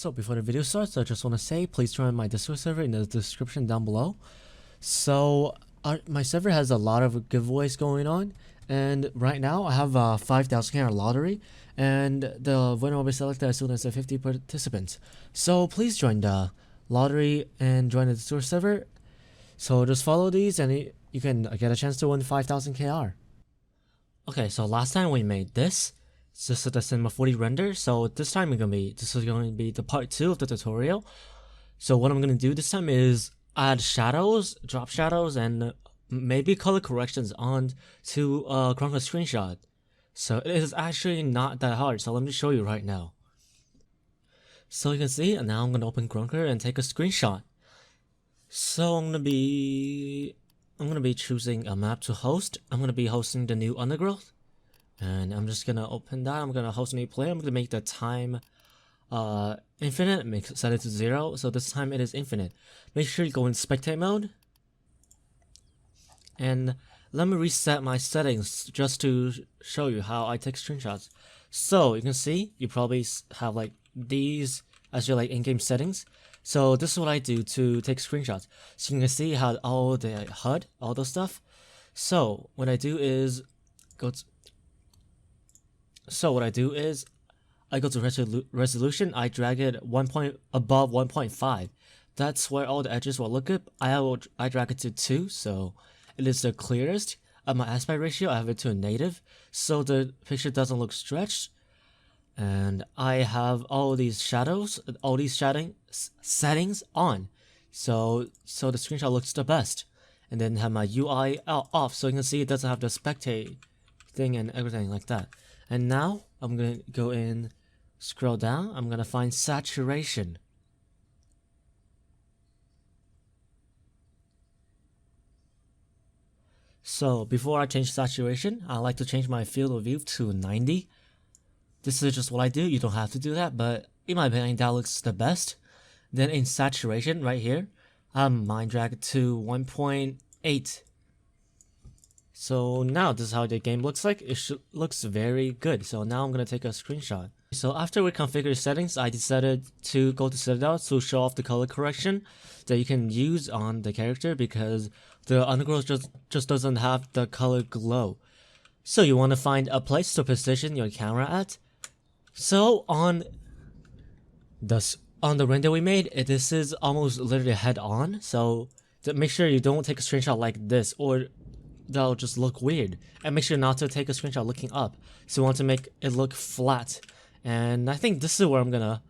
So before the video starts, I just want to say please join my Discord server in the description down below. So my server has a lot of giveaways going on, and right now I have a 5,000 KR lottery, and the winner will be selected as soon as the 50 participants. So please join the lottery and join the Discord server. So just follow these and you can get a chance to win 5,000 KR. Okay, so last time we made this. This is the Cinema 4D render, so this time this is going to be the part 2 of the tutorial. So what I'm going to do this time is add shadows, drop shadows, and maybe color corrections on to Krunker screenshot. So it is actually not that hard, so let me show you right now. So you can see, and now I'm going to open Krunker and take a screenshot. So I'm going to be choosing a map to host. I'm going to be hosting the new undergrowth. And I'm just gonna open that. I'm gonna host a new player. I'm gonna make the time infinite, set it to 0. So this time it is infinite. Make sure you go in spectate mode. And let me reset my settings just to show you how I take screenshots. So you can see you probably have like these as your like in-game settings. So this is what I do to take screenshots. So you can see how all the HUD, all those stuff. So what I do is I go to resolution, I drag it 1 point above 1.5. That's where all the edges will look good. I drag it to 2, so it is the clearest. At my aspect ratio, I have it to a native, so the picture doesn't look stretched. And I have all these shadows, all these settings on, so the screenshot looks the best. And then have my UI off, so you can see it doesn't have the spectate thing and everything like that. And now I'm gonna go in, scroll down, I'm gonna find saturation. So before I change saturation, I like to change my field of view to 90. This is just what I do, you don't have to do that, but in my opinion that looks the best. Then in saturation right here, mine drag it to 1.8. So now this is how the game looks like. It looks very good. So now I'm going to take a screenshot. So after we configure settings, I decided to go to Citadel to show off the color correction that you can use on the character, because the undergrowth just doesn't have the color glow. So you want to find a place to position your camera at. So on the render we made, this is almost literally head on. So make sure you don't take a screenshot like this, or that'll just look weird. And make sure not to take a screenshot looking up. So you want to make it look flat. And I think this is where I'm gonna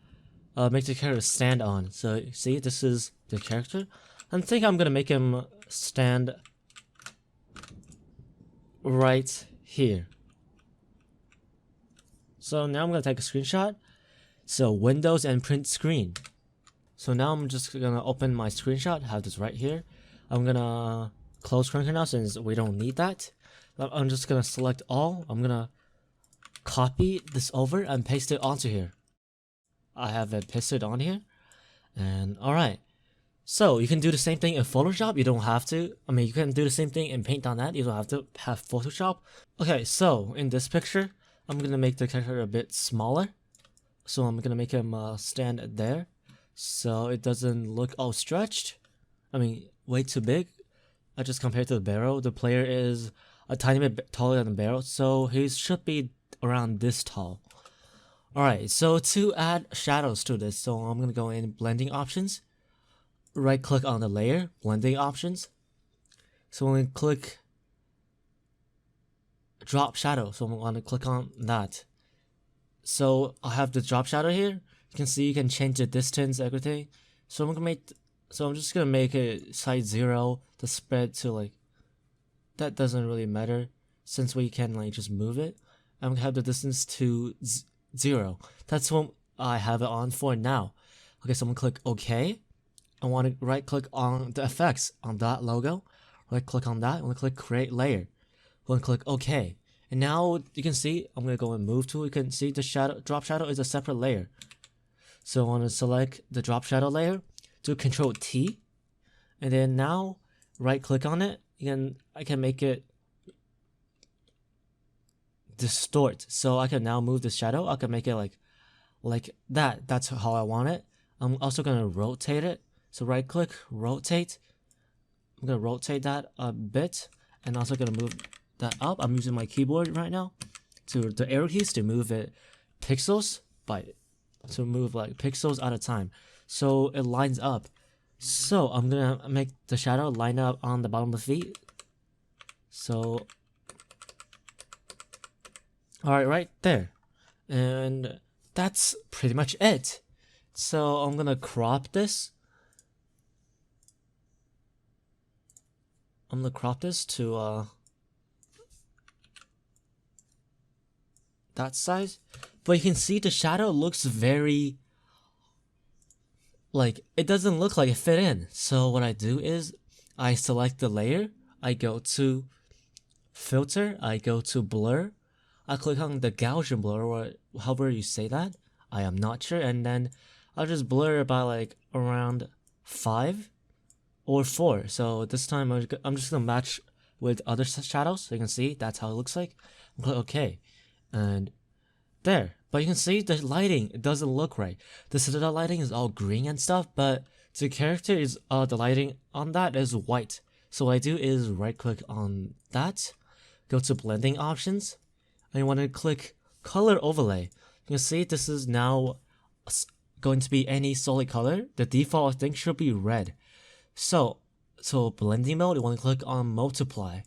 make the character stand on. So see, this is the character. I think I'm gonna make him stand right here. So now I'm gonna take a screenshot. So Windows and print screen. So now I'm just gonna open my screenshot, have this right here. I'm gonna close Krunker now since we don't need that. I'm just gonna select all. I'm gonna copy this over and paste it onto here. I have it pasted on here. And alright. So you can do the same thing in Photoshop. You don't have to. I mean, you can do the same thing in Paint.net. You don't have to have Photoshop. Okay, so in this picture, I'm gonna make the character a bit smaller. So I'm gonna make him stand there, so it doesn't look all stretched. I mean, way too big. I just compared to the barrel. The player is a tiny bit taller than the barrel, so he should be around this tall. Alright, so to add shadows to this, so I'm gonna go in blending options, right click on the layer, blending options. So I'm gonna click drop shadow, so I'm gonna click on that. So I have the drop shadow here. You can see you can change the distance, everything. So I'm just gonna make it size 0, the spread to like, that doesn't really matter since we can like just move it. I'm gonna have the distance to 0. That's what I have it on for now. Okay, so I'm gonna click OK. I want to right click on the effects on that logo. Right click on that. I'm gonna click create layer. I'm gonna click OK. And now you can see I'm gonna go and move tool. You can see the shadow, drop shadow is a separate layer. So I want to select the drop shadow layer. Do Control T, and then now right click on it. I can make it distort. So I can now move the shadow. I can make it like like that. That's how I want it. I'm also gonna rotate it. So right click, rotate. I'm gonna rotate that a bit, and also gonna move that up. I'm using my keyboard right now to the arrow keys to move it pixels to move like pixels at a time, so it lines up. So I'm gonna make the shadow line up on the bottom of the feet. So alright, right there. And that's pretty much it. So I'm gonna crop this. I'm gonna crop this to that size. But you can see the shadow looks very, like, it doesn't look like it fit in. So what I do is I select the layer, I go to filter, I go to blur, I click on the Gaussian blur, or however you say that, I am not sure, and then I'll just blur by like around 5 or 4. So this time I'm just gonna match with other shadows, so you can see that's how it looks like. I'm click OK, and there. But you can see the lighting, it doesn't look right. The Citadel lighting is all green and stuff, but the character is the lighting on that is white. So what I do is right click on that, go to blending options, and you want to click color overlay. You can see this is now going to be any solid color. The default I think should be red. So blending mode, you want to click on multiply.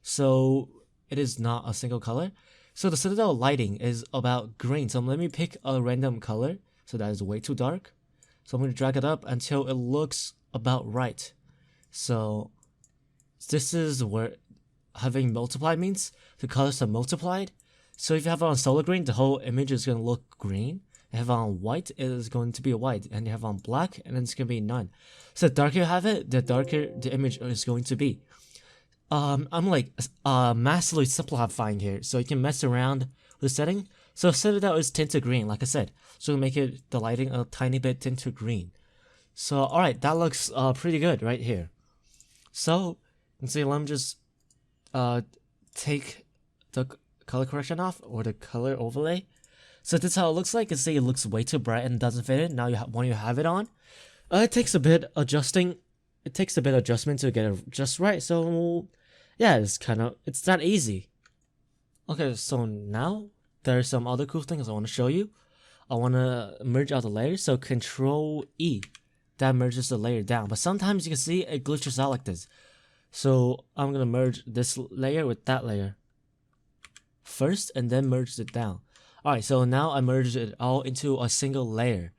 So it is not a single color. So the Citadel lighting is about green. So let me pick a random color. So that is way too dark. So I'm going to drag it up until it looks about right. So this is where having multiply means the colors are multiplied. So if you have it on solid green, the whole image is going to look green. If you have it on white, it is going to be white. And you have it on black, and then it's going to be none. So the darker you have it, the darker the image is going to be. I'm like massively simplifying here, so you can mess around with setting. So Citadel is tinted green, like I said. So make it the lighting a tiny bit tinted green. So alright, that looks pretty good right here. So you can see, let me just take the color correction off, or the color overlay. So this is how it looks like. You see it looks way too bright and doesn't fit in. Now when you have it on, it takes a bit adjusting. It takes a bit of adjustment to get it just right. So yeah, it's that easy. Okay, so now there's some other cool things I want to show you. I want to merge out the layers. So Control E, that merges the layer down. But sometimes you can see it glitches out like this. So I'm gonna merge this layer with that layer first, and then merge it down. Alright, so now I merged it all into a single layer.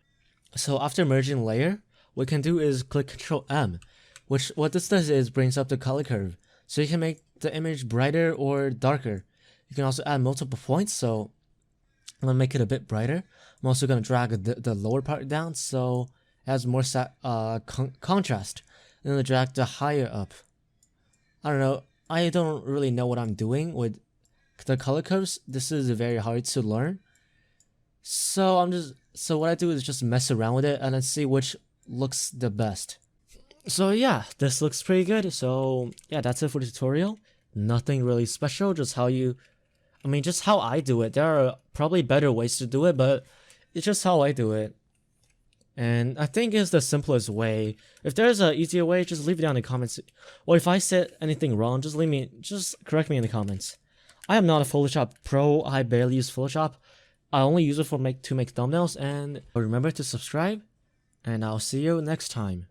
So after merging layer, what you can do is click Control M, which what this does is brings up the color curve. So you can make the image brighter or darker. You can also add multiple points, so I'm gonna make it a bit brighter. I'm also gonna drag the lower part down so it has more contrast. And then drag the higher up. I don't know. I don't really know what I'm doing with the color curves. This is very hard to learn. So what I do is just mess around with it and then see which looks the best. So yeah, this looks pretty good. So yeah, that's it for the tutorial. Nothing really special, just how I do it. There are probably better ways to do it, but it's just how I do it. And I think it's the simplest way. If there's an easier way, just leave it down in the comments. Or if I said anything wrong, just correct me in the comments. I am not a Photoshop pro. I barely use Photoshop. I only use it to make thumbnails. And remember to subscribe. And I'll see you next time.